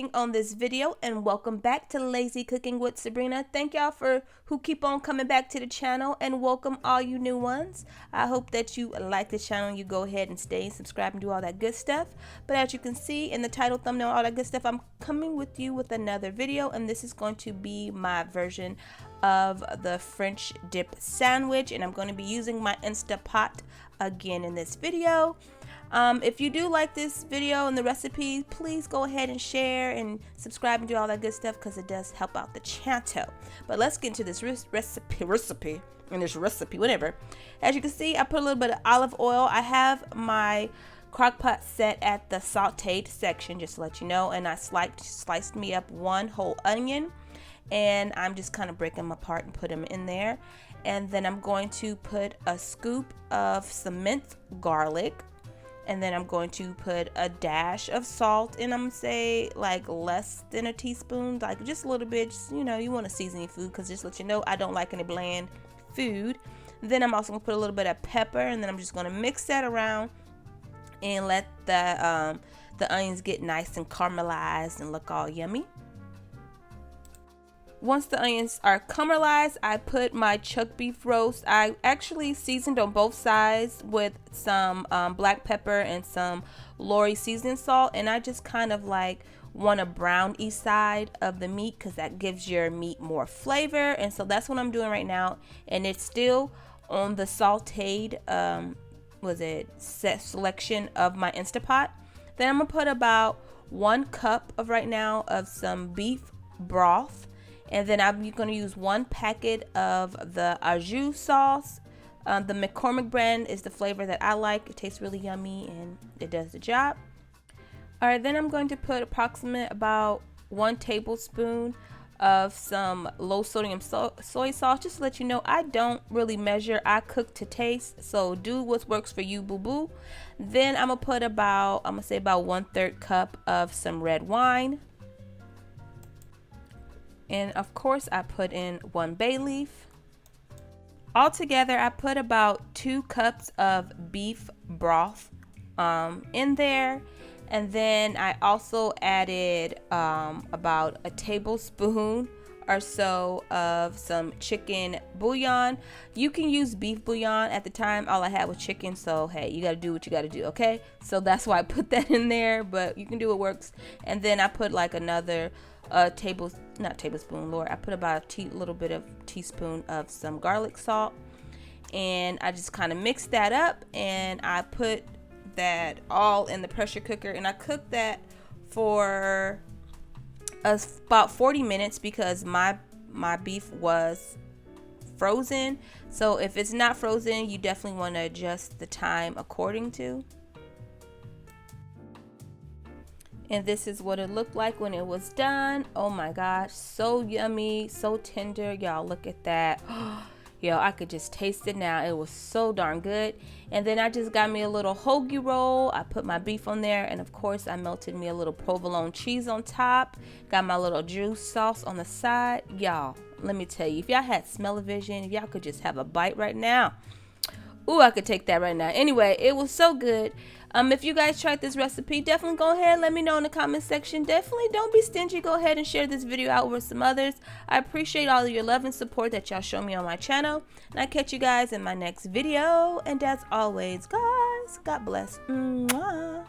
clicking on this video, and welcome back to Lazy Cooking with Sabrina. Thank y'all for who keep on coming back to the channel, and welcome all you new ones. I hope that you like the channel. You go ahead and stay and subscribe and do all that good stuff. But as you can see in the title, thumbnail, all that good stuff, I'm coming with you with another video, and this is going to be my version of the French dip sandwich, and I'm going to be using my Instapot again in this video. If you do like this video and the recipe, please go ahead and share and subscribe and do all that good stuff, because it does help out the channel. But let's get into this recipe, whatever. As you can see, I put a little bit of olive oil. I have my crock pot set at the sauteed section, just to let you know, and I sliced me up one whole onion, and I'm just kind of breaking them apart and put them in there. And then I'm going to put a scoop of some minced garlic. And then I'm going to put a dash of salt, and I'm gonna say like less than a teaspoon, like just a little bit. Just, you know, you want to season your food, because just let you know, I don't like any bland food. Then I'm also gonna put a little bit of pepper, and then I'm just gonna mix that around and let the onions get nice and caramelized and look all yummy. Once the onions are caramelized, I put my chuck beef roast. I actually seasoned on both sides with some black pepper and some Lori seasoning salt, and I just kind of like want to brown each side of the meat, because that gives your meat more flavor. And so that's what I'm doing right now, and it's still on the sauteed selection of my Instapot. Then I'm gonna put about 1 cup of right now of some beef broth. And then I'm going to use 1 packet of the au jus sauce. The McCormick brand is the flavor that I like. It tastes really yummy and it does the job. Alright, then I'm going to put approximate about 1 tablespoon of some low sodium soy sauce. Just to let you know, I don't really measure. I cook to taste. So do what works for you, boo boo. Then I'm going to put about 1/3 cup of some red wine. And of course, I put in 1 bay leaf. Altogether, I put about 2 cups of beef broth in there. And then I also added about a tablespoon or so of some chicken bouillon. You can use beef bouillon. At the time, all I had was chicken, so hey, you gotta do what you gotta do, okay? So that's why I put that in there, but you can do what works. And then I put like another I put about a little bit of teaspoon of some garlic salt, and I just kind of mixed that up, and I put that all in the pressure cooker, and I cooked that for about 40 minutes because my beef was frozen. So if it's not frozen, you definitely want to adjust the time according to. And this is what it looked like when it was done. Oh my gosh, so yummy, so tender. Y'all, look at that. Yo, I could just taste it now. It was so darn good. And then I just got me a little hoagie roll. I put my beef on there, and of course I melted me a little provolone cheese on top. Got my little juice sauce on the side. Y'all, let me tell you, if y'all had smell-o-vision, if y'all could just have a bite right now. Ooh, I could take that right now. Anyway, it was so good. If you guys tried this recipe, definitely go ahead, let me know in the comment section. Definitely don't be stingy. Go ahead and share this video out with some others. I appreciate all of your love and support that y'all show me on my channel. And I'll catch you guys in my next video. And as always, guys, God bless. Mwah.